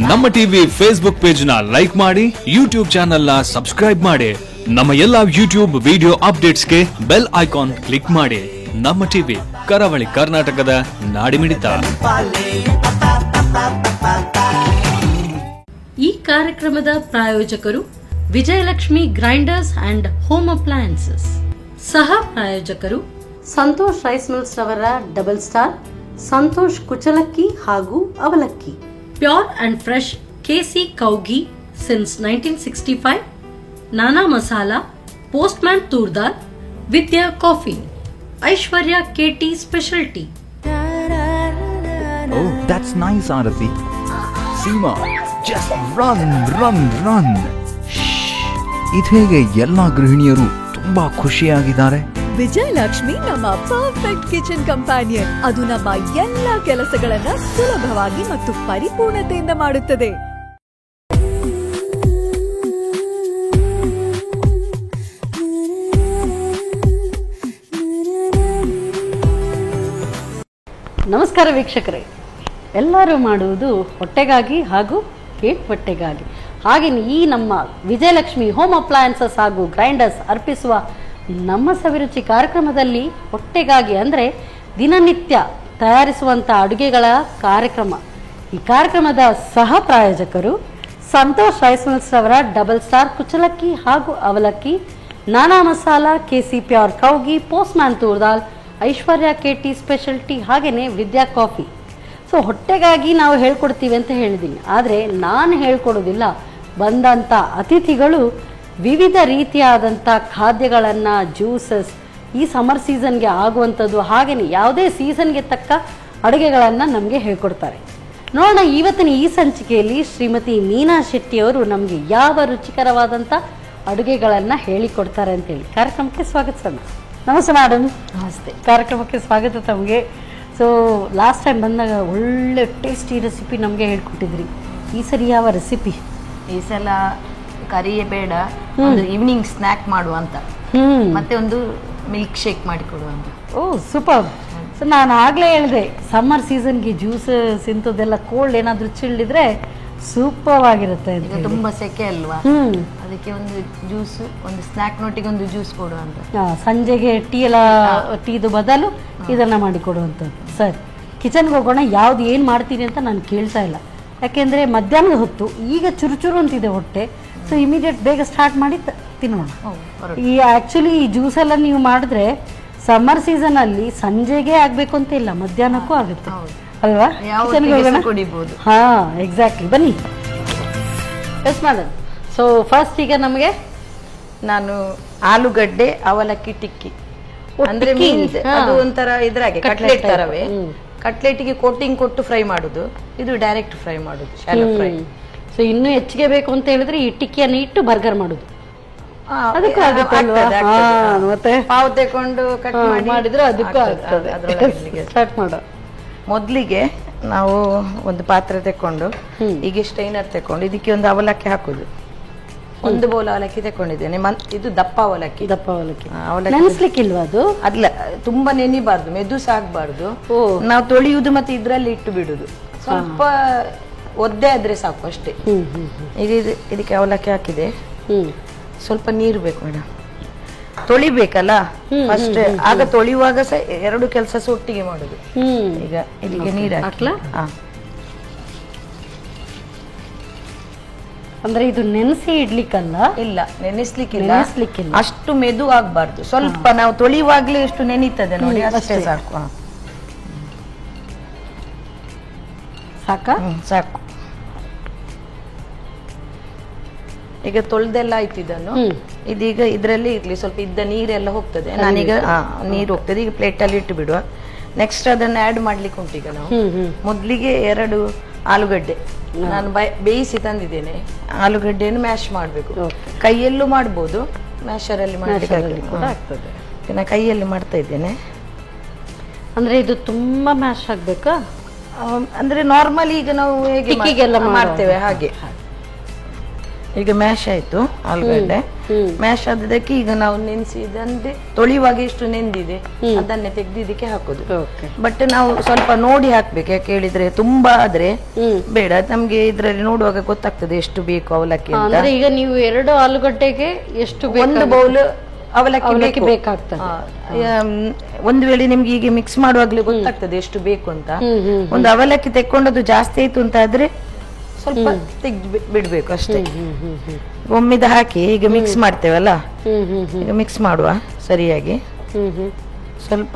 ನಮ್ಮ TV Facebook page ನ like ಮಾಡಿ, ಯೂಟ್ಯೂಬ್ ಚಾನೆಲ್ ನ ಸಬ್ಸ್ಕ್ರೈಬ್ ಮಾಡಿ. ನಮ್ಮ ಎಲ್ಲಾ ಯೂಟ್ಯೂಬ್ ವಿಡಿಯೋ ಅಪ್ಡೇಟ್ಸ್ಗೆ ಬೆಲ್ ಐಕಾನ್ ಕ್ಲಿಕ್ ಮಾಡಿ. ನಮ್ಮ ಟಿವಿ ಕರಾವಳಿ ಕರ್ನಾಟಕದ ನಾಡಿಮಿಡಿತ. ಈ ಕಾರ್ಯಕ್ರಮದ ಪ್ರಾಯೋಜಕರು Vijayalakshmi grinders and home appliances. ಸಹ ಪ್ರಾಯೋಜಕರು ಸಂತೋಷ್ ರೈಸ್ ಮಿಲ್ಸ್ ರವರ ಡಬಲ್ ಸ್ಟಾರ್, ಸಂತೋಷ್ ಕುಚಲಕ್ಕಿ ಹಾಗೂ ಅವಲಕ್ಕಿ, pure and fresh KC Kowgi since 1965, Nana Masala, postman toor dal, Vidya coffee, Aishwarya KT speciality. Oh, that's nice, Arati. Seema, just run. ಇದೇಗೆ ಎಲ್ಲಾ ಗೃಹಿಣಿಯರು ತುಂಬಾ ಖುಷಿಯಾಗಿದ್ದಾರೆ. ವಿಜಯಲಕ್ಷ್ಮಿ ನಮ್ಮ ಪರ್ಫೆಕ್ಟ್ ಕಿಚನ್ ಕಂಪ್ಯಾನಿಯನ್. ಅದು ನಮ್ಮ ಎಲ್ಲ ಕೆಲಸಗಳನ್ನ ಸುಲಭವಾಗಿ ಮತ್ತು ಪರಿಪೂರ್ಣತೆಯಿಂದ ಮಾಡುತ್ತದೆ. ನಮಸ್ಕಾರ ವೀಕ್ಷಕರೇ, ಎಲ್ಲರೂ ಮಾಡುವುದು ಹೊಟ್ಟೆಗಾಗಿ ಹಾಗೂ ಹೊಟ್ಟೆಗಾಗಿ. ಹಾಗೆಯೇ ಈ ನಮ್ಮ ವಿಜಯಲಕ್ಷ್ಮಿ ಹೋಮ್ ಅಪ್ಲಯನ್ಸಸ್ ಹಾಗೂ ಗ್ರೈಂಡರ್ಸ್ ಅರ್ಪಿಸುವ ನಮ್ಮ ಸವಿರುಚಿ ಕಾರ್ಯಕ್ರಮದಲ್ಲಿ ಹೊಟ್ಟೆಗಾಗಿ ಅಂದರೆ ದಿನನಿತ್ಯ ತಯಾರಿಸುವಂಥ ಅಡುಗೆಗಳ ಕಾರ್ಯಕ್ರಮ. ಈ ಕಾರ್ಯಕ್ರಮದ ಸಹ ಪ್ರಾಯೋಜಕರು ಸಂತೋಷ್ ರೈಸ್ ಮಿಲ್ಸ್ ರವರ ಡಬಲ್ ಸ್ಟಾರ್ ಕುಚಲಕ್ಕಿ ಹಾಗೂ ಅವಲಕ್ಕಿ, Nana Masala, KC pure Kowgi, postman toor dal, Aishwarya KT speciality, ಹಾಗೆಯೇ ವಿದ್ಯಾ ಕಾಫಿ. ಸೊ ಹೊಟ್ಟೆಗಾಗಿ ನಾವು ಹೇಳ್ಕೊಡ್ತೀವಿ ಅಂತ ಹೇಳಿದ್ದೀನಿ, ಆದರೆ ನಾನು ಹೇಳ್ಕೊಡೋದಿಲ್ಲ. ಬಂದಂಥ ಅತಿಥಿಗಳು ವಿವಿಧ ರೀತಿಯಾದಂಥ ಖಾದ್ಯಗಳನ್ನು, ಜ್ಯೂಸಸ್, ಈ ಸಮರ್ ಸೀಸನ್ಗೆ ಆಗುವಂಥದ್ದು, ಹಾಗೆಯೇ ಯಾವುದೇ ಸೀಸನ್ಗೆ ತಕ್ಕ ಅಡುಗೆಗಳನ್ನು ನಮಗೆ ಹೇಳ್ಕೊಡ್ತಾರೆ. ನೋಡೋಣ ಇವತ್ತಿನ ಈ ಸಂಚಿಕೆಯಲ್ಲಿ ಶ್ರೀಮತಿ ಮೀನಾ ಶೆಟ್ಟಿಯವರು ನಮಗೆ ಯಾವ ರುಚಿಕರವಾದಂಥ ಅಡುಗೆಗಳನ್ನು ಹೇಳಿಕೊಡ್ತಾರೆ ಅಂತೇಳಿ ಕಾರ್ಯಕ್ರಮಕ್ಕೆ ಸ್ವಾಗತಿಸೋಣ. ನಮಸ್ತೆ ಮೇಡಮ್. ನಮಸ್ತೆ. ಕಾರ್ಯಕ್ರಮಕ್ಕೆ ಸ್ವಾಗತ ತಮಗೆ. ಸೊ ಲಾಸ್ಟ್ ಟೈಮ್ ಬಂದಾಗ ಒಳ್ಳೆ ಟೇಸ್ಟಿ ರೆಸಿಪಿ ನಮಗೆ ಹೇಳ್ಕೊಟ್ಟಿದ್ರಿ. ಈ ಸರಿ ಯಾವ ರೆಸಿಪಿ? ಈ ಸಲ ಕರಿಯೇ ಬೇಡ, ಒಂದು ಈವ್ನಿಂಗ್ ಸ್ನ್ಯಾಕ್ ಮಾಡುವಂತ, ಮತ್ತೆ ಒಂದು ಮಿಲ್ಕ್ ಶೇಕ್ ಮಾಡಿಕೊಡುವಂತ. ಓ ಸೂಪರ್. ಸೊ ನಾನು ಆಗಲೇ ಹೇಳಿದೆ, ಸಮ್ಮರ್ ಸೀಸನ್ಗೆ ಜ್ಯೂಸಸ್ ಇಂಥದ್ದೆಲ್ಲ ಕೋಲ್ಡ್ ಏನಾದರೂ ಚಿಲ್ಡಿದ್ರೆ ಸೂಪರ್ ಆಗಿರುತ್ತೆ. ಈಗ ತುಂಬಾ ಸೆಕೆ ಅಲ್ವಾ, ಅದಕ್ಕೆ ಒಂದು ಜ್ಯೂಸ್, ಒಂದು ಸ್ನ್ಯಾಕ್ ನೊಟ್ಟಿಗೆ ಒಂದು ಜ್ಯೂಸ್ ಕೊಡುವಂತ. ಸಂಜೆಗೆ ಟೀದು ಬದಲು ಇದನ್ನ ಮಾಡಿ ಕೊಡುವಂಥದ್ದು. ಸರಿ, ಕಿಚನ್ಗೆ ಹೋಗೋಣ. ಯಾವ್ದು ಏನು ಮಾಡ್ತೀನಿ ಅಂತ ನಾನು ಕೇಳ್ತಾ ಇಲ್ಲ, ಯಾಕೆಂದರೆ ಮಧ್ಯಾಹ್ನದ ಹೊತ್ತು ಈಗ ಚುರುಚುರು ಅಂತಿದೆ ಹೊಟ್ಟೆ. ಸೊ ಇಮಿಡಿಯೇಟ್ ಬೇಗ ಸ್ಟಾರ್ಟ್ ಮಾಡಿ ತಿನ್ನೋಣ. ಈ ಆ್ಯಕ್ಚುಲಿ ಈ ಜ್ಯೂಸೆಲ್ಲ ನೀವು ಮಾಡಿದ್ರೆ ಸಮ್ಮರ್ ಸೀಸನಲ್ಲಿ ಸಂಜೆಗೆ ಆಗಬೇಕು ಅಂತ ಇಲ್ಲ, ಮಧ್ಯಾಹ್ನಕ್ಕೂ ಆಗುತ್ತೆ ಅಲ್ವಾ? ಕುಡಿಬಹುದು. ಹಾ, ಎಕ್ಸಾಕ್ಟ್ಲಿ. ಬನ್ನಿ. Yes madam. ಸೊ ಫಸ್ಟ್ ಈಗ ನಮಗೆ ನಾನು ಆಲೂಗಡ್ಡೆ ಅವಲಕ್ಕಿ ಟಿಕ್ಕಿ, ಅಂದ್ರೆ ಅದು ಒಂಥರ ಇದ್ರಾಗೆ ಕಟ್ಲೆಟ್ ತರವೇ, ಕಟ್ಲೆಟ್ಗೆ ಕೋಟಿಂಗ್ ಕೊಟ್ಟು ಫ್ರೈ ಮಾಡುದು, ಇದು ಡೈರೆಕ್ಟ್ ಫ್ರೈ ಮಾಡುದು, ಶಾಲೋ ಫ್ರೈ. ಸೊ ಇನ್ನೂ ಹೆಚ್ಚಿಗೆ ಬೇಕು ಅಂತ ಹೇಳಿದ್ರೆ ಈ ಟಿಕ್ಕಿಯನ್ನು ಇಟ್ಟು ಬರ್ಗರ್ ಮಾಡುದು. ಮತ್ತೆ ಪಾವ್ ತಗೊಂಡು ಕಟ್ ಮಾಡಿದ್ರೆ ಅದಕ್ಕೂ ಆಗ್ತದೆ. ಸ್ಟಾರ್ಟ್ ಮಾಡೋ ಮೊದ್ಲಿಗೆ ನಾವು ಒಂದು ಪಾತ್ರೆ ತಕೊಂಡು, ಈಗ ಸ್ಟೈನರ್ ತಕೊಂಡು ಇದಕ್ಕೆ ಒಂದು ಅವಲಕ್ಕಿ ಹಾಕುದು. ಒಂದು ಬೌಲ್ ಅವಲಕ್ಕಿ ತಕೊಂಡಿದ್ದೇನೆ. ಇದು ದಪ್ಪ ಅವಲಕ್ಕಿ. ನೆನೆಸ್ಲಿಕ್ಕಿಲ್ವಾ ಅದು? ಅಲ್ಲ, ತುಂಬಾ ನೆನಿಬಾರ್ದು, ಮೆದು ಸಾಕ್ಬಾರ್ದು. ನಾವು ತೊಳೆಯುವುದು ಮತ್ತೆ ಇದ್ರಲ್ಲಿ ಇಟ್ಟು ಬಿಡುದು. ಸ್ವಲ್ಪ ಒದ್ದೆ ಆದ್ರೆ ಸಾಕು ಅಷ್ಟೇ. ಈಗ ಇದಕ್ಕೆ ಅವಲಕ್ಕಿ ಹಾಕಿದೆ. ಸ್ವಲ್ಪ ನೀರು ಬೇಕು ಮೇಡಮ್, ತೊಳಿಬೇಕಲ್ಲ ಫಸ್ಟ್. ಆಗ ತೊಳೆಯುವಾಗ ಸಹ ಎರಡು ಕೆಲಸ ಒಟ್ಟಿಗೆ ಮಾಡುದು. ಈಗ ಇಲ್ಲಿಗೆ ನೀರು ಹಾಕ್ಲಾ? ಅಂದ್ರೆ ಇದು ನೆನೆಸಿ ಇಡ್ಲಿಕ್ಕಲ್ಲ? ಇಲ್ಲ, ನೆನೆಸ್ಲಿಕ್ಕಿಲ್ಲ. ಅಷ್ಟು ಮೆದು ಆಗ್ಬಾರ್ದು. ಸ್ವಲ್ಪ ನಾವು ತೊಳೆಯುವಾಗ್ಲೇ ಎಷ್ಟು ನೆನೀತದೆ ನೋಡಿ, ಅಷ್ಟೇ ಸಾಕು. ಸಾಕಾ? ಸಾಕು. ಈಗ ತೊಳೆದೆಲ್ಲ ಆಯ್ತು ಇದನ್ನು. ಇದೀಗ ಇದ್ರಲ್ಲಿ ಇರ್ಲಿ, ಸ್ವಲ್ಪ ಇದ್ದ ನೀರೆಲ್ಲ ಹೋಗ್ತದೆ. ನಾನೀಗ ನೀರು ಹೋಗ್ತದೆ, ಈಗ ಪ್ಲೇಟ್ ಅಲ್ಲಿ ಇಟ್ಟು ಬಿಡುವ. ನೆಕ್ಸ್ಟ್ ಅದನ್ನ ಆಡ್ ಮಾಡ್ಲಿಕ್ಕೆ ಉಂಟು. ಈಗ ನಾವು ಮೊದ್ಲಿಗೆ 2 ಆಲೂಗಡ್ಡೆ ನಾನು ಬೇಯಿಸಿ ತಂದಿದ್ದೇನೆ. ಆಲೂಗಡ್ಡೆಯನ್ನು ಮ್ಯಾಶ್ ಮಾಡ್ಬೇಕು. ಕೈಯಲ್ಲೂ ಮಾಡ್ಬೋದು, ಮ್ಯಾಶರಲ್ಲಿ ಮಾಡ್ಲಿಕ್ಕೆ ಆಗ್ತದೆ. ನಾನು ಕೈಯಲ್ಲಿ ಮಾಡ್ತಾ ಇದ್ದೇನೆ. ಅಂದ್ರೆ ಇದು ತುಂಬಾ ಮ್ಯಾಶ್ ಆಗ್ಬೇಕಾ? ಅಂದ್ರೆ ನಾರ್ಮಲ್ ಈಗ ನಾವು ಹೇಗೆ ಮಾಡ್ತೇವೆ ಹಾಗೆ. ಈಗ ಮ್ಯಾಶ್ ಆಯ್ತು ಆಲೂಗಡ್ಡೆ. ಮ್ಯಾಶ್ ಆದದಕ್ಕೆ ಈಗ ನಾವು ನೆನೆಸಿದಂದ್ರೆ ತೊಳಿಯುವಾಗ ಎಷ್ಟು ನೆಂದಿದೆ ಅದನ್ನೇ ತೆಗೆದು ಇದಕ್ಕೆ ಹಾಕೋದು. ಬಟ್ ನಾವು ಸ್ವಲ್ಪ ನೋಡಿ ಹಾಕ್ಬೇಕು, ಯಾಕೆ ಹೇಳಿದ್ರೆ ತುಂಬಾ ಆದ್ರೆ ಬೇಡ, ನಮ್ಗೆ ಇದ್ರಲ್ಲಿ ನೋಡುವಾಗ ಗೊತ್ತಾಗ್ತದೆ ಎಷ್ಟು ಬೇಕು ಅವಲಕ್ಕಿ ಅಂತ. ಈಗ ನೀವು 2 ಆಲೂಗಡ್ಡೆಗೆ ಎಷ್ಟು? 1 ಬೌಲ್ ಅವಲಕ್ಕಿ ಬೇಕಾಗ್ತದೆ. ಒಂದು ವೇಳೆ ನಿಮ್ಗೆ ಈಗ ಮಿಕ್ಸ್ ಮಾಡುವಾಗ್ಲೇ ಗೊತ್ತಾಗ್ತದೆ ಎಷ್ಟು ಬೇಕು ಅಂತ. ಒಂದು ಅವಲಕ್ಕಿ ತೆಕ್ಕೊಂಡದ್ದು ಜಾಸ್ತಿ ಆಯ್ತು ಅಂತ ಆದ್ರೆ ಸ್ವಲ್ಪ ತೆಗ್ದು ಬಿಡ್ಬೇಕು ಅಷ್ಟೇ. ಒಮ್ಮಿದ ಹಾಕಿ ಈಗ ಮಿಕ್ಸ್ ಮಾಡ್ತೇವಲ್ಲ, ಈಗ ಮಿಕ್ಸ್ ಮಾಡುವ ಸರಿಯಾಗಿ. ಸ್ವಲ್ಪ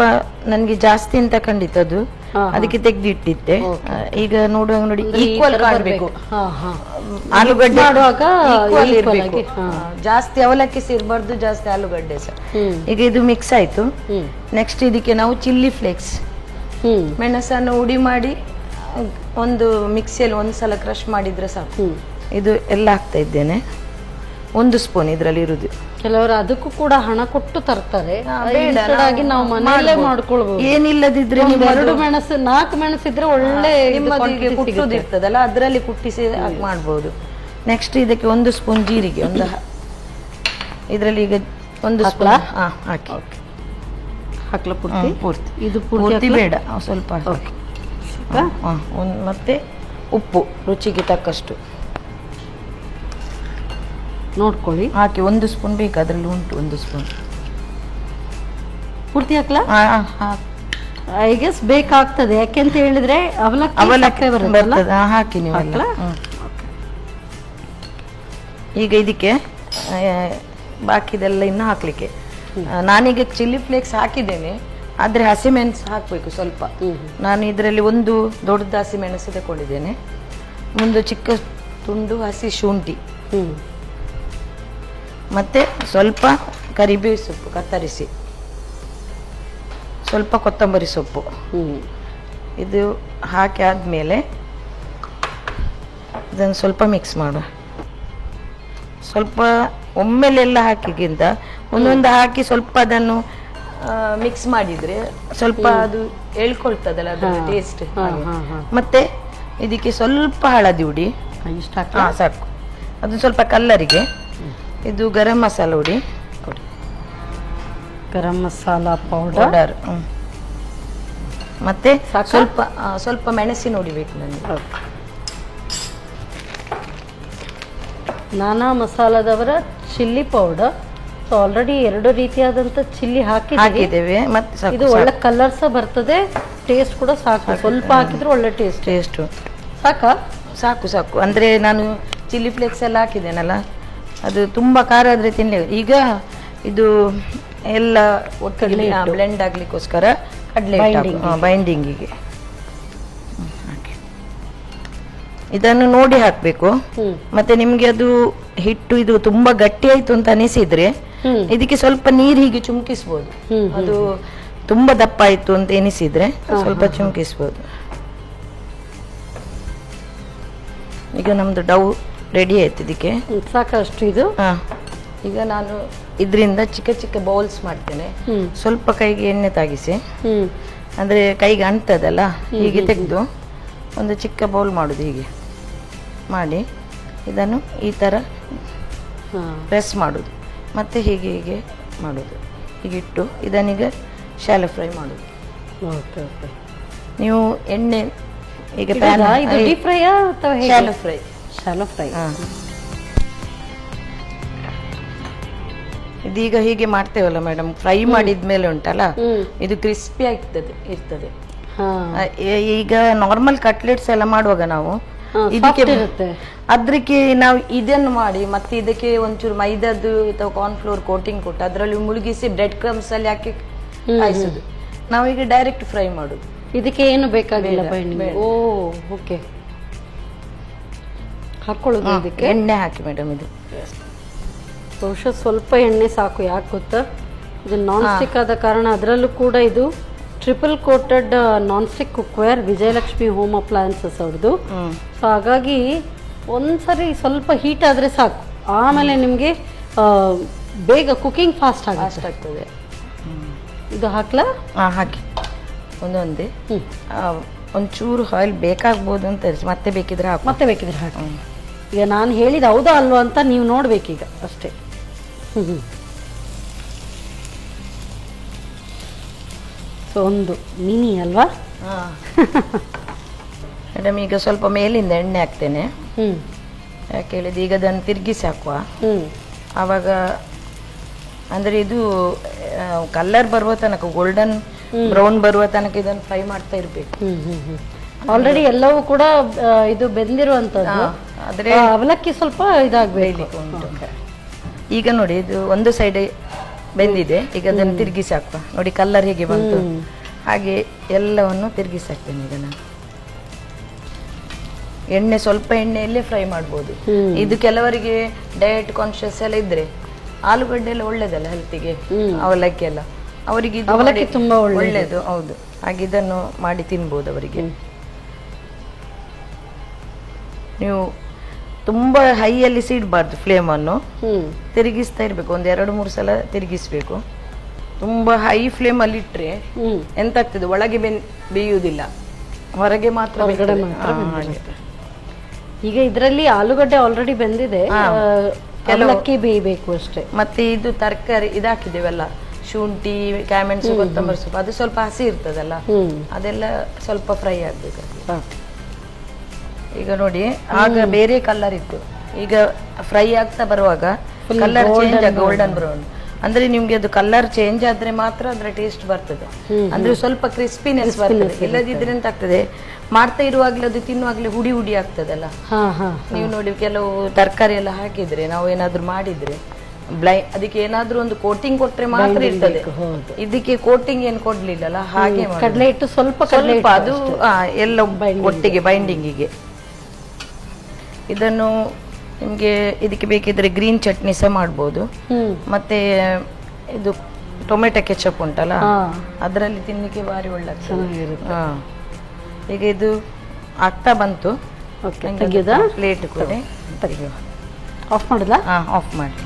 ನನ್ಗೆ ಜಾಸ್ತಿ ಅಂತ ಖಂಡಿತದ್ದು, ಅದಕ್ಕೆ ತೆಗ್ದು ಇಟ್ಟಿದ್ದೆ. ಈಗ ನೋಡುವಾಗ ನೋಡಿ ಈಕ್ವಲ್ ಕಾಣಬೇಕು, ಆಲೂಗಡ್ಡೆ ಮಾಡುವಾಗ ಇರ್ಬೇಕು. ಜಾಸ್ತಿ ಅವಲಕ್ಕಿ ಸೇರ್ಬಾರ್ದು, ಜಾಸ್ತಿ ಆಲೂಗಡ್ಡೆ ಸಹ. ಈಗ ಇದು ಮಿಕ್ಸ್ ಆಯ್ತು. ನೆಕ್ಸ್ಟ್ ಇದಕ್ಕೆ ನಾವು ಚಿಲ್ಲಿ ಫ್ಲೇಕ್ಸ್, ಮೆಣಸನ್ನು ಹುಡಿ ಮಾಡಿ ಒಂದು ಮಿಕ್ಸಿಯಲ್ಲಿ ಒಂದ್ಸಲ ಕ್ರಶ್ ಮಾಡಿದ್ರೆ ಸಾಕು. ಇದು ಎಲ್ಲ ಹಾಕ್ತಾ ಇದ್ದೇನೆ, 1 ಸ್ಪೂನ್ ಇದ್ರಲ್ಲಿ ಇರುದು. ಕೆಲವರು ಅದಕ್ಕೂ ಕೂಡ ಹಣ ಕೊಟ್ಟು ತರ್ತಾರೆ, ನಾವು ಮನೆಯಲ್ಲೇ ಮಾಡ್ಕೊಳ್ಬಹುದು. ಏನಿಲ್ಲದಿದ್ರೆ 2 ಮೆಣಸು 4 ಮೆಣಸಿದ್ರೆ ಒಳ್ಳೆ ಕುಟ್ಟುದಿರ್ತದಲ್ಲ, ಅದರಲ್ಲಿ ಕುಟ್ಟಿಸಿ ಮಾಡ್ಬೋದು. ನೆಕ್ಸ್ಟ್ ಇದಕ್ಕೆ 1 ಸ್ಪೂನ್ ಜೀರಿಗೆ, ಇದ್ರಲ್ಲಿ ಈಗ 1 ಸ್ಪೂನ್ ಹಾಕಿ. ಹಾಕ್ಲ ಪೂರ್ತಿ? ಪೂರ್ತಿ. ಇದು ಪೂರ್ತಿ ಬೇಡ, ಸ್ವಲ್ಪ ಮತ್ತೆ ಉಪ್ಪು ರುಚಿಗೆ ತಕ್ಕಷ್ಟು ನೋಡ್ಕೊಳ್ಳಿ, ಹಾಕಿ. 1 ಸ್ಪೂನ್ ಬೇಕು, ಅದ್ರಲ್ಲಿ ಉಂಟು 1 ಸ್ಪೂನ್. ಪೂರ್ತಿ ಹಾಕ್ಲಾ? ಐ ಗೆಸ್ ಬೇಕಾಗ್ತದೆ, ಯಾಕೆಂತ ಹೇಳಿದ್ರೆ ಅವಲಕ್ಕಿ ಬರ್ತದೆ. ಹಾಕಿ ನೀವು. ಈಗ ಇದಕ್ಕೆ ಬಾಕಿದೆಲ್ಲ ಇನ್ನು ಹಾಕ್ಲಿಕ್ಕೆ. ನಾನೀಗ ಚಿಲ್ಲಿ ಫ್ಲೇಕ್ಸ್ ಹಾಕಿದ್ದೇನೆ, ಆದ್ರೆ ಹಸಿಮೆಣಸು ಹಾಕ್ಬೇಕು ಸ್ವಲ್ಪ. ನಾನು ಇದರಲ್ಲಿ 1 ದೊಡ್ಡ ಹಸಿಮೆಣಸು ತಗೊಂಡಿದ್ದೇನೆ, 1 ಚಿಕ್ಕ ತುಂಡು ಹಸಿ ಶುಂಠಿ, ಮತ್ತೆ ಸ್ವಲ್ಪ ಕರಿಬೇವು ಸೊಪ್ಪು ಕತ್ತರಿಸಿ, ಸ್ವಲ್ಪ ಕೊತ್ತಂಬರಿ ಸೊಪ್ಪು. ಇದು ಹಾಕಿ ಆದ್ಮೇಲೆ ಇದನ್ನು ಸ್ವಲ್ಪ ಮಿಕ್ಸ್ ಮಾಡು. ಸ್ವಲ್ಪ ಒಮ್ಮೆಲೆಲ್ಲ ಹಾಕಿಗಿಂತ ಒಂದೊಂದು ಹಾಕಿ ಸ್ವಲ್ಪ ಅದನ್ನು ಮಿಕ್ಸ್ ಮಾಡಿದ್ರೆ ಸ್ವಲ್ಪ ಅದು ಹೇಳ್ಕೊಳ್ತದಲ್ಲ ಅದರ ಟೇಸ್ಟ್. ಮತ್ತೆ ಇದಕ್ಕೆ ಸ್ವಲ್ಪ ಹಳದಿ ಹುಡಿ ಸಾಕು, ಅದು ಸ್ವಲ್ಪ ಕಲ್ಲರಿಗೆ. ಇದು ಗರಂ ಮಸಾಲ ಹುಡಿ ಕೊಡಿ, ಗರಂ ಮಸಾಲ ಪೌಡರ್. ಮತ್ತೆ ಸ್ವಲ್ಪ ಸ್ವಲ್ಪ ಮೆಣಸಿನ ಹುಡಿ ಬೇಕು ನನಗೆ. ನಾನಾ ಮಸಾಲದವರ ಚಿಲ್ಲಿ ಪೌಡರ್. ಆಲ್ರೆಡಿ 2 ರೀತಿಯಾದಂತ ಚಿಲ್ಲಿ ಹಾಕಿದ್ದೇವೆ. ಮತ್ತೆ ಇದು ಒಳ್ಳೆ ಕಲರ್ ಸಹ ಬರ್ತದೆ, ಟೇಸ್ಟ್ ಕೂಡ ಸಾಕು. ಸ್ವಲ್ಪ ಹಾಕಿದ್ರೆ ಒಳ್ಳೆ ಟೇಸ್ಟ್. ಸಾಕಾ? ಸಾಕು ಸಾಕು. ಅಂದ್ರೆ ನಾನು ಚಿಲ್ಲಿ ಫ್ಲೇಕ್ಸ್ ಎಲ್ಲ ಹಾಕಿದ್ದೇನಲ್ಲ, ಅದು ತುಂಬಾ ಖಾರ ಆದ್ರೆ ತಿನ್ಲಿ. ಈಗ ಇದು ಎಲ್ಲ ಒಟ್ಟಿಗೆ ಬ್ಲೆಂಡ್ ಆಗ್ಲಿಕ್ಕೋಸ್ಕರ ಕಡಲೆ ಬೈಂಡಿಂಗಿಗೆ ಇದನ್ನು ನೋಡಿ ಹಾಕ್ಬೇಕು. ಮತ್ತೆ ನಿಮ್ಗೆ ಅದು ಹಿಟ್ಟು ಇದು ತುಂಬಾ ಗಟ್ಟಿ ಆಯ್ತು ಅಂತ ಅನಿಸಿದ್ರೆ ಇದಕ್ಕೆ ಸ್ವಲ್ಪ ನೀರು ಹೀಗೆ ಚುಮ್ಕಿಸ್ಬೋದು. ಅದು ತುಂಬಾ ದಪ್ಪ ಆಯ್ತು ಅಂತ ಎನಿಸಿದ್ರೆ ಸ್ವಲ್ಪ ಚುಮ್ಕಿಸ್ಬೋದು. ಈಗ ನಮ್ದು ಡೌ ರೆಡಿ ಆಯ್ತು. ಇದಕ್ಕೆ ಸಾಕಷ್ಟು ಇದು. ಈಗ ನಾನು ಇದರಿಂದ ಚಿಕ್ಕ ಚಿಕ್ಕ ಬೌಲ್ಸ್ ಮಾಡ್ತೇನೆ. ಸ್ವಲ್ಪ ಕೈಗೆ ಎಣ್ಣೆ ತಾಗಿಸಿ, ಅಂದ್ರೆ ಕೈಗೆ ಅಂಟದಲ್ಲ, ಹೀಗೆ ತೆಗೆದು ಒಂದು ಚಿಕ್ಕ ಬೌಲ್ ಮಾಡುದು. ಹೀಗೆ ಮಾಡಿ ಇದನ್ನು ಈ ತರ ಪ್ರೆಸ್ ಮಾಡುದು, ಮತ್ತೆ ಹೀಗೆ ಹೀಗೆ ಮಾಡುದು. ಹೀಗಿಟ್ಟು ಇದನ್ನೀಗ ಶಾಲೋ ಫ್ರೈ ಮಾಡುದು. ನೀವು ಎಣ್ಣೆ ಈಗ ಡೀಪ್ ಫ್ರೈ ಅಥವಾ ಶಾಲೋ ಫ್ರೈ? Shallow fry. ಇದೀಗ ಹೀಗೆ ಮಾಡ್ತೇವಲ್ಲ ಮೇಡಮ್, ಫ್ರೈ ಮಾಡಿದ್ಮೇಲೆ ಉಂಟಲ್ಲ ಇದು ಕ್ರಿಸ್ಪಿ ಇರ್ತದೆ. ಈಗ ನಾರ್ಮಲ್ ಕಟ್ಲೆಟ್ಸ್ ಎಲ್ಲ ಮಾಡುವಾಗ ನಾವು ಇದಕ್ಕೆ ಅದಕ್ಕೆ ನಾವು ಇದನ್ನು ಮಾಡಿ ಮತ್ತೆ ಇದಕ್ಕೆ ಒಂಚೂರು ಮೈದಾದು ಅಥವಾ ಕಾರ್ನ್ಫ್ಲೋರ್ ಕೋಟಿಂಗ್ ಕೊಟ್ಟು ಅದರಲ್ಲಿ ಮುಳುಗಿಸಿ ಬ್ರೆಡ್ ಕ್ರಮ್ಸ್ ಅಲ್ಲಿ ಹಾಕಿ ಕಾಯಿಸುದು. ನಾವೀಗ ಡೈರೆಕ್ಟ್ ಫ್ರೈ ಮಾಡುದು. ಇದಕ್ಕೆ ಏನು ಬೇಕಾಗಿಲ್ಲ ಬೈಂಡಿಂಗ್. ಓ ಓಕೆ. ಹಾಕೊಳ್ಳೋದು ಇದಕ್ಕೆ ಎಣ್ಣೆ ಹಾಕಿ ಮೇಡಮ್. ಇದು ಬಹುಶಃ ಸ್ವಲ್ಪ ಎಣ್ಣೆ ಸಾಕು. ಯಾಕೆ ಗೊತ್ತಾ, ಇದು ನಾನ್ ಸ್ಟಿಕ್ ಆದ ಕಾರಣ. ಅದರಲ್ಲೂ ಕೂಡ ಇದು triple coated non stick cookware, Vijayalakshmi home appliances ಅವ್ರದ್ದು. ಸೊ ಹಾಗಾಗಿ ಒಂದ್ಸರಿ ಸ್ವಲ್ಪ ಹೀಟ್ ಆದ್ರೆ ಸಾಕು, ಆಮೇಲೆ ನಿಮ್ಗೆ ಬೇಗ ಕುಕಿಂಗ್ ಫಾಸ್ಟ್ ಆಗ್ತದೆ. ಇದು ಹಾಕ್ಲಾ? ಹಾಕಿ ಒಂದೊಂದೇ. ಒಂಚೂರು ಆಯಿಲ್ ಬೇಕಾಗ್ಬೋದು ಅಂತ ಮತ್ತೆ ಬೇಕಿದ್ರೆ ಹಾಕಿ. ಈಗ ನಾನು ಹೇಳಿದ ಹೌದಾ ಅಲ್ವಾ ಅಂತ ನೀವು ನೋಡ್ಬೇಕೀಗ ಅಷ್ಟೇ. ಸೊ ಒಂದು ಮಿನಿ ಅಲ್ವಾ? ಮೇಡಮ್ ಈಗ ಸ್ವಲ್ಪ ಮೇಲಿಂದ ಎಣ್ಣೆ ಹಾಕ್ತೇನೆ. ಯಾಕೆ ಹೇಳಿದ್ರೆ ಈಗ ಅದನ್ನು ತಿರುಗಿಸಿ ಹಾಕುವ. ಆವಾಗ ಅಂದರೆ ಇದು ಕಲರ್ ಬರುವ ತನಕ, ಗೋಲ್ಡನ್ ಬ್ರೌನ್ ಬರುವ ತನಕ ಇದನ್ನು ಫ್ರೈ ಮಾಡ್ತಾ ಇರಬೇಕು. ಆಲ್ರೆಡಿ ಎಲ್ಲವೂ ಕೂಡ ಇದು ಬೆಂದಿರುವಂತದ್ದು, ಆದ್ರೆ ಅವಲಕ್ಕಿ ಸ್ವಲ್ಪ ಇದಾಗಬೇಕು. ಈಗ ನೋಡಿ ಇದು ಒಂದು ಸೈಡ್ ಬೆಂದಿದೆ, ಈಗ ಅದನ್ನು ತಿರುಗಿಸಿ ಹಾಕುವ. ನೋಡಿ ಕಲರ್ ಹೇಗೆ ಬಂತು, ಹಾಗೆ ಎಲ್ಲವನ್ನು ತಿರುಗಿಸಿ ಹಾಕ್ತೇನೆ. ಈಗ ನಾನು ಎಣ್ಣೆ ಸ್ವಲ್ಪ ಎಣ್ಣೆಯಲ್ಲೇ ಫ್ರೈ ಮಾಡ್ಬೋದು. ಇದು ಕೆಲವರಿಗೆ ಡಯಟ್ ಕಾನ್ಶಿಯಸ್ ಎಲ್ಲ ಇದ್ರೆ ಆಲೂಗಡ್ಡೆ ಎಲ್ಲ ಒಳ್ಳೇದಲ್ಲ ಹೆಲ್ತಿಗೆ, ಅವಲಕ್ಕಿ ಎಲ್ಲ ಅವರಿಗೆ ಅವಲಕ್ಕಿ ತುಂಬಾ ಒಳ್ಳೇದು. ಹೌದು, ಹಾಗೆ ಇದನ್ನು ಮಾಡಿ ತಿನ್ಬೋದು ಅವರಿಗೆ. ನೀವು ತುಂಬಾ ಹೈಯಲ್ಲಿ ಸಿಡಬಾರ್ದು, ಫ್ಲೇಮನ್ನು ತಿರುಗಿಸ್ತಾ ಇರ್ಬೇಕು. ಒಂದು 2-3 ಸಲ ತಿರುಗಿಸ್ಬೇಕು. ತುಂಬಾ ಹೈ ಫ್ಲೇಮಲ್ಲಿ ಇಟ್ರೆ ಎಂತಾಗ್ತದೆ, ಒಳಗೆ ಬೇಯುವುದಿಲ್ಲ, ಹೊರಗೆ ಮಾತ್ರ. ಈಗ ಇದರಲ್ಲಿ ಆಲೂಗಡ್ಡೆ ಆಲ್ರೆಡಿ ಬೆಂದಿದೆ, ಅವಲಕ್ಕಿ ಬೇಯಬೇಕು ಅಷ್ಟೇ. ಮತ್ತೆ ಇದು ತರಕಾರಿ ಇದಾಕಿದ್ದೇವಲ್ಲ, ಶುಂಠಿ, ಕ್ಯಾಮೆಣ್ಸು, ಕೊತ್ತಂಬರಿ ಸೊಪ್ಪು, ಅದು ಸ್ವಲ್ಪ ಹಸಿ ಇರ್ತದಲ್ಲ, ಅದೆಲ್ಲ ಸ್ವಲ್ಪ ಫ್ರೈ ಆಗ್ಬೇಕು. ಈಗ ನೋಡಿ ಆಗ ಬೇರೆ ಕಲರ್ ಇತ್ತು, ಈಗ ಫ್ರೈ ಆಗ್ತಾ ಬರುವಾಗ ಕಲರ್ ಚೇಂಜ್ ಆಗ ಗೋಲ್ಡನ್ ಬ್ರೌನ್. ಅಂದ್ರೆ ನಿಮ್ಗೆ ಅದು ಕಲರ್ ಚೇಂಜ್ ಆದ್ರೆ ಮಾತ್ರ ಅದರ ಟೇಸ್ಟ್ ಬರ್ತದೆ. ಅಂದ್ರೆ ಸ್ವಲ್ಪ ಕ್ರಿಸ್ಪಿನೆಸ್ ಬರ್ತದೆ. ಇಲ್ಲದಿದ್ರೆ ಎಂತ ಆಗ್ತದೆ, ಮಾಡ್ತಾ ಇರುವಾಗ್ಲೇ ಅದು ತಿನ್ನುವಾಗ್ಲೇ ಹುಡಿ ಹುಡಿ ಆಗ್ತದಲ್ಲ. ನೀವು ನೋಡಿ ಕೆಲವು ತರಕಾರಿ ಎಲ್ಲ ಹಾಕಿದ್ರೆ, ನಾವು ಏನಾದ್ರು ಮಾಡಿದ್ರೆ ಅದಕ್ಕೆ ಏನಾದ್ರೂ ಒಂದು ಕೋಟಿಂಗ್ ಕೊಟ್ರೆ ಮಾತ್ರ ಇರ್ತದೆ. ಇದಕ್ಕೆ ಕೋಟಿಂಗ್ ಏನು ಕೊಡ್ಲಿಲ್ಲಲ್ಲ, ಹಾಗೆ ಕಡಲೆ ಹಿಟ್ಟು ಸ್ವಲ್ಪ ಅದು ಎಲ್ಲ ಒಟ್ಟಿಗೆ ಬೈಂಡಿಂಗಿಗೆ. ಇದನ್ನು ನಿಮ್ಗೆ ಇದಕ್ಕೆ ಬೇಕಿದ್ರೆ ಗ್ರೀನ್ ಚಟ್ನಿ ಸಹ ಮಾಡ್ಬೋದು. ಮತ್ತೆ ಇದು ಟೊಮೆಟೊ ಕೆಚಪ್ ಉಂಟಲ್ಲ, ಅದರಲ್ಲಿ ತಿನ್ಲಿಕ್ಕೆ ಭಾರಿ ಒಳ್ಳೆ ಈಗ ಇದು ಆಗ್ತಾ ಬಂತು. ಪ್ಲೇಟ್ ಕೊಡಿ, ಆಫ್ ಮಾಡುದಾ? ಆಫ್ ಮಾಡಿ.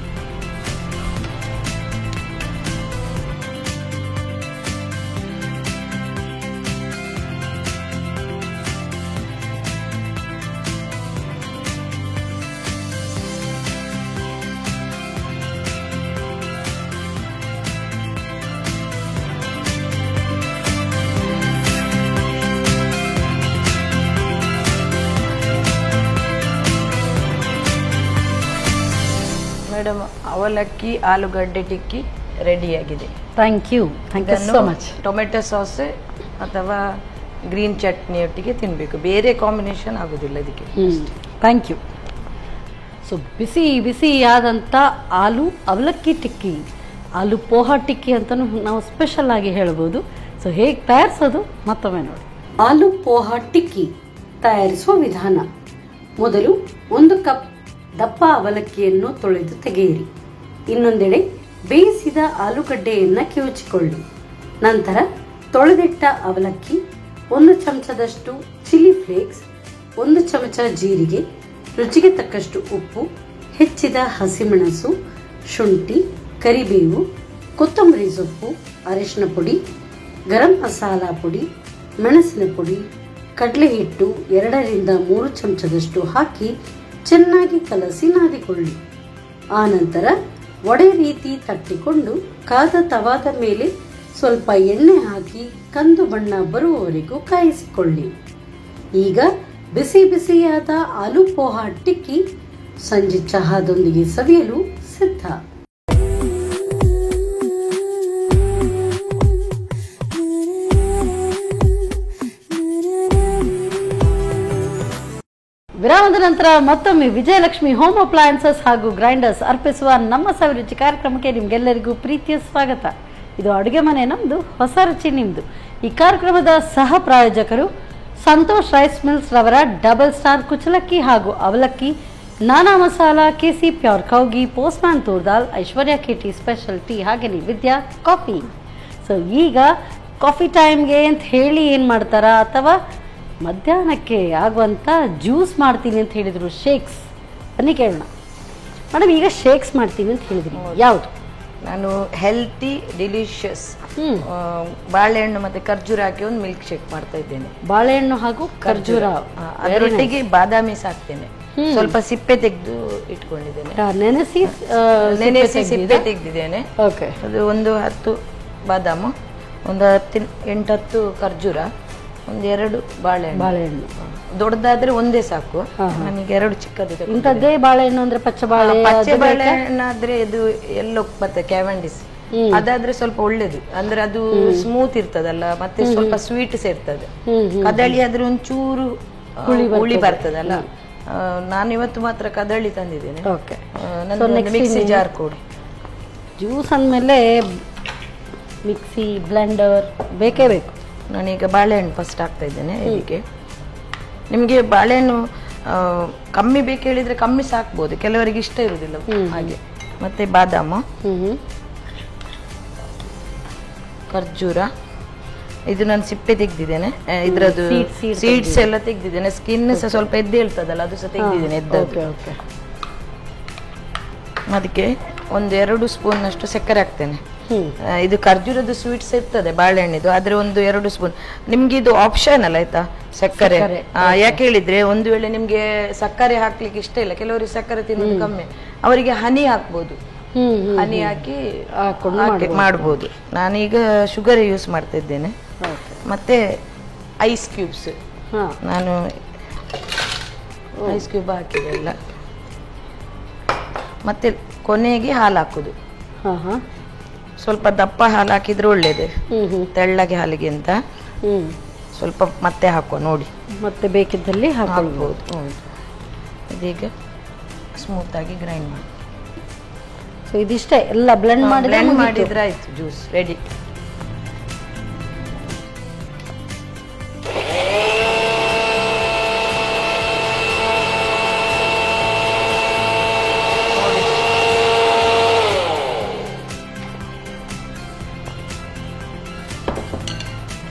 ಮೇಡಮ್, ಅವಲಕ್ಕಿ ಆಲೂಗಡ್ಡೆ ಟಿಕ್ಕಿ ರೆಡಿ ಆಗಿದೆ. Thank you so much. Tomato sauce ಅಥವಾ ಗ್ರೀನ್ ಚಟ್ನಿ ಒಟ್ಟಿಗೆ ತಿನ್ಬೇಕು, ಬೇರೆ ಕಾಂಬಿನೇಷನ್ ಆಗೋದಿಲ್ಲ ಇದಕ್ಕೆ. Thank you. ಸೊ ಬಿಸಿ ಬಿಸಿ ಆದಂಥ ಆಲೂ ಅವಲಕ್ಕಿ ಟಿಕ್ಕಿ, ಆಲೂ ಪೋಹಾ ಟಿಕ್ಕಿ ಅಂತಲೂ ನಾವು ಸ್ಪೆಷಲ್ ಆಗಿ ಹೇಳ್ಬೋದು. ಸೊ ಹೇಗೆ ತಯಾರಿಸೋದು ಮತ್ತೊಮ್ಮೆ ನೋಡಿ. ಆಲೂ ಪೋಹಾ ಟಿಕ್ಕಿ ತಯಾರಿಸುವ ವಿಧಾನ: ಮೊದಲು 1 ಕಪ್ ದಪ್ಪ ಅವಲಕ್ಕಿಯನ್ನು ತೊಳೆದು ತೆಗೆಯಿರಿ. ಇನ್ನೊಂದೆಡೆ ಬೇಯಿಸಿದ ಆಲೂಗಡ್ಡೆಯನ್ನು ಕಿವುಚಿಕೊಳ್ಳಿ. ನಂತರ ತೊಳೆದಿಟ್ಟ ಅವಲಕ್ಕಿ, 1 ಚಮಚದಷ್ಟು ಚಿಲ್ಲಿ ಫ್ಲೇಕ್ಸ್, 1 ಚಮಚ ಜೀರಿಗೆ, ರುಚಿಗೆ ತಕ್ಕಷ್ಟು ಉಪ್ಪು, ಹೆಚ್ಚಿದ ಹಸಿಮೆಣಸು, ಶುಂಠಿ, ಕರಿಬೇವು, ಕೊತ್ತಂಬರಿ ಸೊಪ್ಪು, ಅರಿಶಿನ ಪುಡಿ, ಗರಂ ಮಸಾಲಾ ಪುಡಿ, ಮೆಣಸಿನ ಪುಡಿ, ಕಡಲೆ ಹಿಟ್ಟು 2ರಿಂದ 3 ಚಮಚದಷ್ಟು ಹಾಕಿ ಚೆನ್ನಾಗಿ ಕಲಸಿ ನಾದಿಕೊಳ್ಳಿ. ಆನಂತರ ವಡೆ ರೀತಿ ತಟ್ಟಿಕೊಂಡು ಕಾದ ತವಾದ ಮೇಲೆ ಸ್ವಲ್ಪ ಎಣ್ಣೆ ಹಾಕಿ ಕಂದು ಬಣ್ಣ ಬರುವವರೆಗೂ ಕಾಯಿಸಿಕೊಳ್ಳಿ. ಈಗ ಬಿಸಿ ಬಿಸಿಯಾದ ಆಲೂ ಪೋಹಾ ಟಿಕ್ಕಿ ಸಂಜೆ ಚಹಾದೊಂದಿಗೆ ಸವಿಯಲು ಸಿದ್ಧ. ವಿರಾಮದ ನಂತರ ಮತ್ತೊಮ್ಮೆ ವಿಜಯಲಕ್ಷ್ಮಿ ಹೋಮ್ ಅಪ್ಲಯನ್ಸಸ್ ಹಾಗೂ ಗ್ರೈಂಡರ್ಸ್ ಅರ್ಪಿಸುವ ನಮ್ಮ ಸವಿರುಚಿ ಕಾರ್ಯಕ್ರಮಕ್ಕೆ ನಿಮ್ಗೆಲ್ಲರಿಗೂ ಪ್ರೀತಿಯ ಸ್ವಾಗತ. ಇದು ಅಡುಗೆ ಮನೆ ನಮ್ದು, ಹೊಸ ರುಚಿ ನಿಮ್ದು. ಈ ಕಾರ್ಯಕ್ರಮದ ಸಹ ಪ್ರಾಯೋಜಕರು ಸಂತೋಷ್ ರೈಸ್ ಮಿಲ್ಸ್ ರವರ ಡಬಲ್ ಸ್ಟಾರ್ ಕುಚಲಕ್ಕಿ ಹಾಗೂ ಅವಲಕ್ಕಿ, Nana Masala, KC pure Kowgi, postman toor dal, Aishwarya KT special tea, ಹಾಗೆಯೇ ವಿದ್ಯಾ ಕಾಫಿ. ಸೊ ಈಗ ಕಾಫಿ ಟೈಮ್ಗೆ ಅಂತ ಹೇಳಿ ಏನು ಮಾಡ್ತಾರಾ, ಅಥವಾ ಮಧ್ಯಾಹ್ನಕ್ಕೆ ಆಗುವಂಥ ಜ್ಯೂಸ್ ಮಾಡ್ತೀನಿ ಅಂತ ಹೇಳಿದರು, ಶೇಕ್ಸ್. ಬನ್ನಿ ಕೇಳೋಣ ಮೇಡಮ್. ಈಗ ಶೇಕ್ಸ್ ಮಾಡ್ತೀನಿ ಅಂತ ಹೇಳಿದ್ರಿ, ಯಾವುದು? ನಾನು ಹೆಲ್ತಿ ಡಿಲಿಷಿಯಸ್ ಬಾಳೆಹಣ್ಣು ಮತ್ತೆ ಖರ್ಜೂರ ಹಾಕಿ ಒಂದು ಮಿಲ್ಕ್ ಶೇಕ್ ಮಾಡ್ತಾ ಇದ್ದೇನೆ. ಬಾಳೆಹಣ್ಣು ಹಾಗೂ ಖರ್ಜೂರ, ಅದರೊಟ್ಟಿಗೆ ಬಾದಾಮಿ ಹಾಕ್ತೇನೆ. ಸ್ವಲ್ಪ ಸಿಪ್ಪೆ ತೆಗೆದು ಇಟ್ಕೊಂಡಿದ್ದೇನೆ. ನೆನೆಸಿ ಸಿಪ್ಪೆ ತೆಗೆದಿದ್ದೇನೆ. ಓಕೆ. ಅದು ಒಂದು 10 ಬಾದಾಮು, ಒಂದು 8-10 ಖರ್ಜೂರ, ಒಂದು 2 ಬಾಳೆಹಣ್ಣು. ದೊಡ್ಡದಾದ್ರೆ ಒಂದೇ ಸಾಕು, ನನಗೆ 2 ಚಿಕ್ಕದು. ಇಂಥದ್ದೇ ಬಾಳೆಹಣ್ಣು ಅಂದ್ರೆ ಪಚ್ಚೆ ಬಾಳೆಹಣ್ಣಾದ್ರೆ ಇದು ಎಲ್ಲೋ ಮತ್ತೆ ಕ್ಯಾವೆಂಡಿಸ್, ಅದಾದ್ರೆ ಸ್ವಲ್ಪ ಒಳ್ಳೇದು, ಅಂದ್ರೆ ಅದು ಸ್ಮೂತ್ ಇರ್ತದಲ್ಲ, ಮತ್ತೆ ಸ್ವಲ್ಪ ಸ್ವೀಟ್ ಸೇರ್ತದೆ. ಕದಳಿ ಆದ್ರೆ ಒಂಚೂರು ಹುಳಿ ಬರ್ತದಲ್ಲ. ನಾನು ಇವತ್ತು ಮಾತ್ರ ಕದಳಿ ತಂದಿದ್ದೇನೆ. ಮಿಕ್ಸಿ ಜಾರ್ ಕೊಡಿ. ಜ್ಯೂಸ್ ಅಂದಮೇಲೆ ಮಿಕ್ಸಿ ಬ್ಲೆಂಡರ್ ಬೇಕೇ ಬೇಕು. ನಾನೀಗ ಬಾಳೆಹಣ್ಣು ಫಸ್ಟ್ ಹಾಕ್ತಾ ಇದ್ದೇನೆ ಇದಕ್ಕೆ. ನಿಮಗೆ ಬಾಳೆಹಣ್ಣು ಕಮ್ಮಿ ಬೇಕು ಹೇಳಿದ್ರೆ ಕಮ್ಮಿ ಸಾಕ್ಬೋದು, ಕೆಲವರಿಗೆ ಇಷ್ಟ ಇರುವುದಿಲ್ಲ ಹಾಗೆ. ಮತ್ತೆ ಬಾದಾಮು, ಖರ್ಜೂರ, ಇದು ನಾನು ಸಿಪ್ಪೆ ತೆಗ್ದಿದ್ದೇನೆ, ಇದ್ರದ್ದು ಸೀಡ್ಸ್ ಎಲ್ಲ ತೆಗ್ದಿದ್ದೇನೆ. ಸ್ಕಿನ್ ಸಹ ಸ್ವಲ್ಪ ಎದ್ದೇಳ್ತದಲ್ಲ, ಅದು ಸಹ ತೆಗ್ದಿದ್ದೇನೆ ಎದ್ದದ್ದು. ಅದಕ್ಕೆ ಒಂದು 2 ಸ್ಪೂನ್ ಅಷ್ಟು ಸಕ್ಕರೆ ಹಾಕ್ತೇನೆ. ಇದು ಖರ್ಜೂರದ ಸ್ವೀಟ್ಸ್ ಇರ್ತದೆ ಬಾಳೆಹಣ್ಣಿದು, ಆದ್ರೆ ಒಂದು 2 ಸ್ಪೂನ್. ನಿಮ್ಗೆ ಇದು ಆಪ್ಷನಲ್ ಆಯ್ತಾ ಸಕ್ಕರೆ. ಯಾಕೆ ಹೇಳಿದ್ರೆ ಒಂದು ವೇಳೆ ನಿಮ್ಗೆ ಸಕ್ಕರೆ ಹಾಕ್ಲಿಕ್ಕೆ ಇಷ್ಟ ಇಲ್ಲ, ಕೆಲವರಿಗೆ ಸಕ್ಕರೆ ತಿನ್ನೋದು ಕಮ್ಮಿ, ಅವರಿಗೆ ಹನಿ ಹಾಕ್ಬೋದು. ಹನಿ ಹಾಕಿ ಮಾಡ್ಬೋದು. ನಾನೀಗ ಶುಗರ್ ಯೂಸ್ ಮಾಡ್ತಾ ಇದ್ದೇನೆ. ಮತ್ತೆ ಐಸ್ ಕ್ಯೂಬ್ಸ್, ನಾನು ಐಸ್ ಕ್ಯೂಬ್ ಹಾಕಿದೆ ಎಲ್ಲ. ಮತ್ತೆ ಕೊನೆಗೆ ಹಾಲು ಹಾಕುದು. ಸ್ವಲ್ಪ ದಪ್ಪ ಹಾಲು ಹಾಕಿದ್ರೆ ಒಳ್ಳೇದು, ತೆಳ್ಳಗೆ ಹಾಲಿಗೆ ಅಂತ. ಸ್ವಲ್ಪ ಮತ್ತೆ ಹಾಕುವ ನೋಡಿ, ಮತ್ತೆ ಬೇಕಿದ್ದಲ್ಲಿ ಹಾಕಬಹುದು. ಇದೀಗ ಸ್ಮೂತ್ ಆಗಿ ಗ್ರೈಂಡ್ ಮಾಡಿ. ಸೊ ಇದಿಷ್ಟೇ, ಎಲ್ಲ ಬ್ಲೆಂಡ್ ಮಾಡಿದ್ರೆ ಆಯ್ತು, ಜ್ಯೂಸ್ ರೆಡಿ.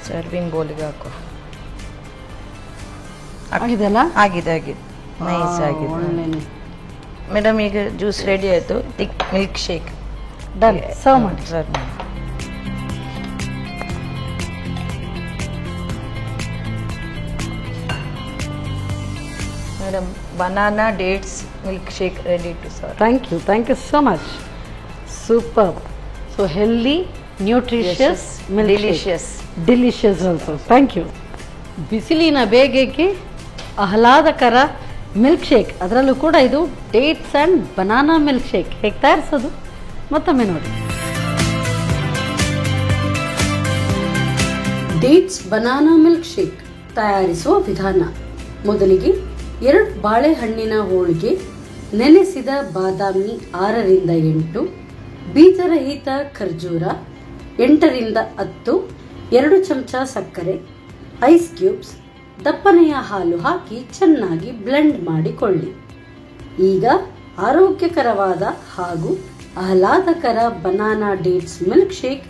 ಸರ್ವಿಂಗ್ ಬೋಲಿಗೆ ಹಾಕೋ. ಆಗಿದೆಲ್ಲ? ಆಗಿದೆ ನೈಸ್ ಆಗಿದೆ ಮೇಡಮ್. ಈಗ ಜ್ಯೂಸ್ ರೆಡಿ ಆಯ್ತು. Thick milk shake done. Serve ಮಾಡಿ. Madam, banana dates milk shake ready to serve. Thank you so much. Super. So healthy, nutritious, delicious also. Thank you. ಬಿಸಿಲಿನ ಬೇಗೆಗೆ ಆಹ್ಲಾದಕರ milk shake, ಅದರಲ್ಲೂ ಕೂಡ ಇದು dates and banana milk shake. ಹೇಗೆ ತಯಾರಿಸೋದು ಮತ್ತೊಮ್ಮೆ ನೋಡಿ. ಡೇಟ್ಸ್ ಬನಾನಾ ಮಿಲ್ಕ್ ಶೇಕ್ ತಯಾರಿಸುವ ವಿಧಾನ. ಮೊದಲಿಗೆ 2 ಬಾಳೆಹಣ್ಣಿನ ಹೋಳಿಗೆ, ನೆನೆಸಿದ ಬಾದಾಮಿ 6ರಿಂದ 8, ಬೀಜರಹಿತ ಖರ್ಜೂರ 8ರಿಂದ 10, 2 ಚಮಚ ಸಕ್ಕರೆ, ಐಸ್ ಕ್ಯೂಬ್ಸ್, ದಪ್ಪನೆಯ ಹಾಲು ಹಾಕಿ ಚೆನ್ನಾಗಿ ಬ್ಲೆಂಡ್ ಮಾಡಿಕೊಳ್ಳಿ. ಈಗ ಆರೋಗ್ಯಕರವಾದ ಹಾಗೂ ಆಹ್ಲಾದಕರ ಬನಾನಾ ಡೇಟ್ಸ್ ಮಿಲ್ಕ್ ಶೇಕ್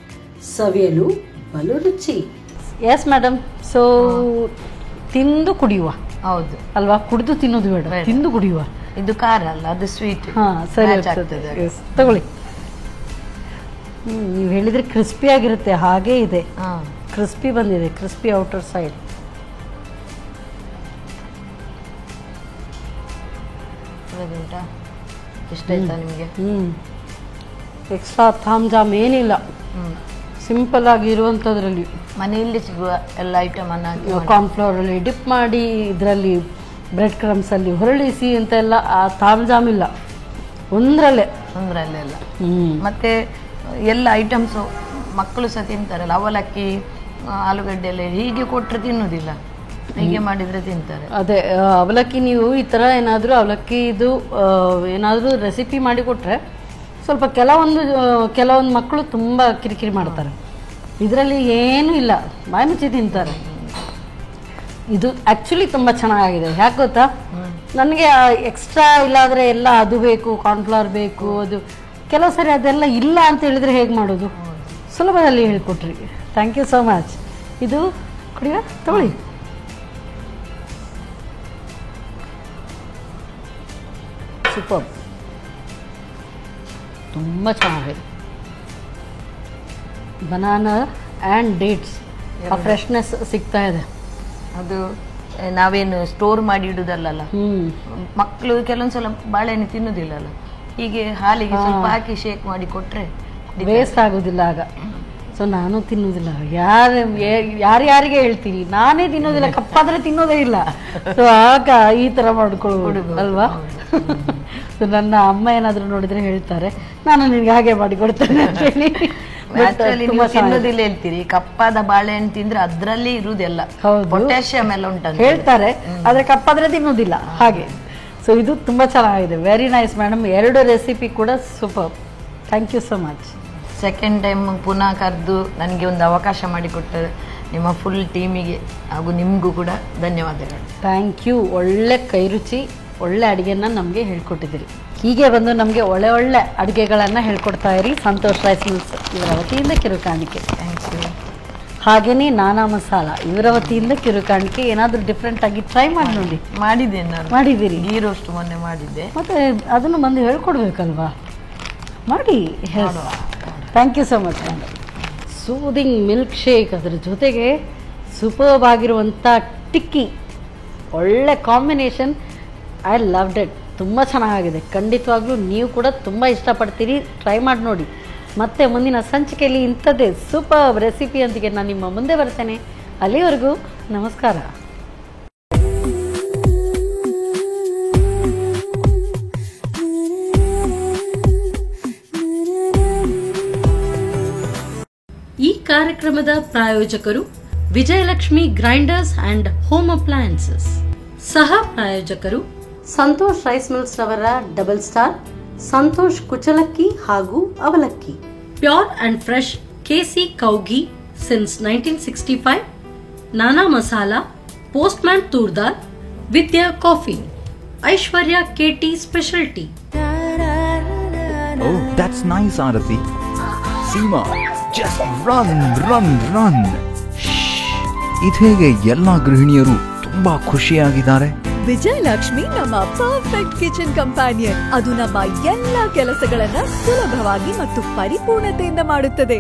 ಸವಿಯಲು ಬಲು ರುಚಿ. Yes madam. ಸೊ ತಿಂದು ಕುಡಿಯುವ. ಹೌದು ಅಲ್ವಾ? ಕುಡಿದು ತಿನ್ನೋದು ಬೇಡ, ತಿಂದು ಕುಡಿಯುವ. ಇದು ಖಾರ ಅಲ್ಲ, ಅದು ಸ್ವೀಟ್. ಸರಿ ತಗೊಳ್ಳಿ. ನೀವು ಹೇಳಿದ್ರೆ ಕ್ರಿಸ್ಪಿ ಆಗಿರುತ್ತೆ, ಹಾಗೇ ಇದೆ. ಕ್ರಿಸ್ಪಿ ಬಂದಿದೆ, ಕ್ರಿಸ್ಪಿ ಔಟರ್ ಸೈಡ್. ಇಷ್ಟಾಯ್ತಾ ನಿಮಗೆ? ಎಕ್ಸ್ಟ್ರಾ ತಾಮ್ ಜಾಮ್ ಏನಿಲ್ಲ, ಸಿಂಪಲ್ ಆಗಿ ಇರುವಂಥದ್ರಲ್ಲಿ ಮನೆಯಲ್ಲಿ ಸಿಗುವ ಎಲ್ಲ ಐಟಮ್ ಅನ್ನ ಕಾರ್ನ್ಫ್ಲವರ್ ಅಲ್ಲಿ ಡಿಪ್ ಮಾಡಿ, ಇದರಲ್ಲಿ ಬ್ರೆಡ್ ಕ್ರಮ್ಸ್ ಅಲ್ಲಿ ಹೊರಳಿಸಿ ಅಂತ ಎಲ್ಲ. ಆ ತಾಮ್ ಜಾಮ್ ಇಲ್ಲ, ಒಂದ್ರಲ್ಲೇ ಎಲ್ಲ. ಮತ್ತೆ ಎಲ್ಲ ಐಟಮ್ಸು ಮಕ್ಕಳು ಸಹ ತಿಂತಾರಲ್ಲ, ಅವಲಕ್ಕಿ, ಆಲೂಗಡ್ಡೆ ಎಲ್ಲ ಹೀಗೆ ಕೊಟ್ಟರೆ ತಿನ್ನುವುದಿಲ್ಲ, ಹೀಗೆ ಮಾಡಿದ್ರೆ ತಿಂತಾರೆ. ಅದೇ ಅವಲಕ್ಕಿ, ನೀವು ಈ ಥರ ಏನಾದರೂ ಅವಲಕ್ಕಿ ಇದು ಏನಾದರೂ ರೆಸಿಪಿ ಮಾಡಿ ಕೊಟ್ಟರೆ ಸ್ವಲ್ಪ ಕೆಲವೊಂದು ಮಕ್ಕಳು ತುಂಬ ಕಿರಿಕಿರಿ ಮಾಡ್ತಾರೆ. ಇದರಲ್ಲಿ ಏನೂ ಇಲ್ಲ, ಬಾಯಿ ಮುಚ್ಚಿ ತಿಂತಾರೆ. ಇದು ಆ್ಯಕ್ಚುಲಿ ತುಂಬ ಚೆನ್ನಾಗಿದೆ. ಯಾಕೆ ಗೊತ್ತಾ, ನನಗೆ ಎಕ್ಸ್ಟ್ರಾ ಇಲ್ಲಾದರೆ ಎಲ್ಲ ಅದು ಬೇಕು, ಕಾರ್ನ್ಫ್ಲವರ್ ಬೇಕು, ಅದು ಕೆಲವು ಸರಿ ಅದೆಲ್ಲ ಇಲ್ಲ ಅಂತ ಹೇಳಿದರೆ ಹೇಗೆ ಮಾಡೋದು, ಸುಲಭದಲ್ಲಿ ಹೇಳಿಕೊಟ್ರಿ. Thank you so much. ಇದು ಕುಡಿಯ ತಗೊಳ್ಳಿ. ಸೂಪರ್, ತುಂಬ ಚೆನ್ನಾಗಿದೆ. ಬನಾನಾ ಆ್ಯಂಡ್ ಡೇಟ್ಸ್ ಆ ಫ್ರೆಶ್ನೆಸ್ ಸಿಗ್ತಾ ಇದೆ. ಅದು ನಾವೇನು ಸ್ಟೋರ್ ಮಾಡಿ ಇಡುದಲ್ಲ. ಮಕ್ಕಳು ಕೆಲವೊಂದ್ಸಲ ಬಾಳೆಹಣ್ಣು ತಿನ್ನುದಿಲ್ಲಲ್ಲ, ಹೀಗೆ ಹಾಲಿಗೆ ಸ್ವಲ್ಪ ಹಾಕಿ ಶೇಕ್ ಮಾಡಿ ಕೊಟ್ರೆ ವೇಸ್ಟ್ ಆಗೋದಿಲ್ಲ ಆಗ. ಸೊ ನಾನು ತಿನ್ನೋದಿಲ್ಲ, ಯಾರ್ಯಾರಿಗೆ ಹೇಳ್ತೀನಿ, ನಾನೇ ತಿನ್ನೋದಿಲ್ಲ, ಕಪ್ಪಾದ್ರೆ ತಿನ್ನೋದೇ ಇಲ್ಲ. ಸೊ ಆಗ ಈ ತರ ಮಾಡ್ಕೊಳ್ಳೋದು ಅಲ್ವಾ. ಸೊ ನನ್ನ ಅಮ್ಮ ಏನಾದ್ರು ನೋಡಿದ್ರೆ ಹೇಳ್ತಾರೆ, ನಾನು ನಿನ್ಗೆ ಹಾಗೆ ಮಾಡಿ ಕೊಡ್ತೇನೆ ಅಂತ ಹೇಳಿ. ತಿನ್ನೋದಿಲ್ಲ ಹೇಳ್ತೀರಿ, ಕಪ್ಪಾದ ಬಾಳೆಹಣ್ಣು ತಿಂದ್ರೆ ಅದ್ರಲ್ಲಿ ಇರುವುದೆಲ್ಲ ಪೊಟ್ಯಾಷಿಯಂ ಎಲ್ಲ ಉಂಟಂತ ಹೇಳ್ತಾರೆ, ಆದ್ರೆ ಕಪ್ಪಾದ್ರೆ ತಿನ್ನೋದಿಲ್ಲ ಹಾಗೆ. ಸೊ ಇದು ತುಂಬಾ ಚೆನ್ನಾಗಿದೆ, ವೆರಿ ನೈಸ್ ಮೇಡಮ್. 2 ರೆಸಿಪಿ ಕೂಡ super. Thank you so much. Second time ಪುನಃ ಕರೆದು ನನಗೆ ಒಂದು ಅವಕಾಶ ಮಾಡಿಕೊಟ್ಟ ನಿಮ್ಮ ಫುಲ್ ಟೀಮಿಗೆ ಹಾಗೂ ನಿಮಗೂ ಕೂಡ ಧನ್ಯವಾದಗಳು. Thank you. ಒಳ್ಳೆ ಕೈ ರುಚಿ, ಒಳ್ಳೆ ಅಡುಗೆನ ನಮಗೆ ಹೇಳ್ಕೊಟ್ಟಿದ್ದೀರಿ. ಹೀಗೆ ಬಂದು ನಮಗೆ ಒಳ್ಳೆ ಅಡುಗೆಗಳನ್ನು ಹೇಳ್ಕೊಡ್ತಾ ಇರಿ. ಸಂತೋಷ್ ರೈಸ್ ಮಿಲ್ಸ್ ಇವರ ವತಿಯಿಂದ ಕಿರುಕಾಣಿಕೆ. Thank you. ಹಾಗೆಯೇ ನಾನಾ ಮಸಾಲ ಇವರ ವತಿಯಿಂದ ಕಿರುಕಾಣಿಕೆ. ಏನಾದರೂ ಡಿಫ್ರೆಂಟ್ ಆಗಿ ಟ್ರೈ ಮಾಡಿ ನೋಡಿ. ಮಾಡಿದ್ದೇನೆ ನಾನು, ಮಾಡಿದ್ದೀರಿ. ಗೀ ರೋಸ್ಟ್ ಮೊನ್ನೆ ಮಾಡಿದ್ದೆ, ಮತ್ತೆ ಅದನ್ನು ಬಂದು ಹೇಳ್ಕೊಡ್ಬೇಕಲ್ವಾ, ಮಾಡಿ ಹೇಳುವ. Thank you so much. Soothing milk shake, ಅದರ ಜೊತೆಗೆ ಸೂಪರ್ಬ್ ಆಗಿರುವಂಥ ಟಿಕ್ಕಿ, ಒಳ್ಳೆ ಕಾಂಬಿನೇಷನ್. I loved it. ತುಂಬ ಚೆನ್ನಾಗಿದೆ. ಖಂಡಿತವಾಗ್ಲೂ ನೀವು ಕೂಡ ತುಂಬ ಇಷ್ಟಪಡ್ತೀರಿ. ಟ್ರೈ ಮಾಡಿ ನೋಡಿ. ಮತ್ತೆ ಮುಂದಿನ ಸಂಚಿಕೆಯಲ್ಲಿ ಇಂಥದ್ದೇ ಸೂಪರ್ ರೆಸಿಪಿಯೊಂದಿಗೆ ನಾನು ನಿಮ್ಮ ಮುಂದೆ ಬರ್ತೇನೆ. ಅಲ್ಲಿವರೆಗೂ ನಮಸ್ಕಾರ. ಈ ಕಾರ್ಯಕ್ರಮದ ಪ್ರಾಯೋಜಕರು Vijayalakshmi grinders and home appliances. ಸಹ ಪ್ರಾಯೋಜಕರು ಸಂತೋಷ್ ರೈಸ್ ಮಿಲ್ಸ್ ರವರ ಡಬಲ್ ಸ್ಟಾರ್, ಸಂತೋಷ್ ಕುಚಲಕ್ಕಿ ಹಾಗೂ ಅವಲಕ್ಕಿ, pure and fresh KC Kowgi since 1965, Nana Masala, postman toor dal, Vidya coffee, Aishwarya KT speciality. Oh, that's nice, Arati. Seema, just run, run, run. ಇದೇಗೆ ಎಲ್ಲಾ ಗೃಹಿಣಿಯರು ತುಂಬಾ ಖುಷಿಯಾಗಿದ್ದಾರೆ. ವಿಜಯಲಕ್ಷ್ಮಿ ನಮ್ಮ ಪರ್ಫೆಕ್ಟ್ ಕಿಚನ್ ಕಂಪ್ಯಾನಿಯನ್. ಅದು ನಮ್ಮ ಎಲ್ಲಾ ಕೆಲಸಗಳನ್ನ ಸುಲಭವಾಗಿ ಮತ್ತು ಪರಿಪೂರ್ಣತೆಯಿಂದ ಮಾಡುತ್ತದೆ.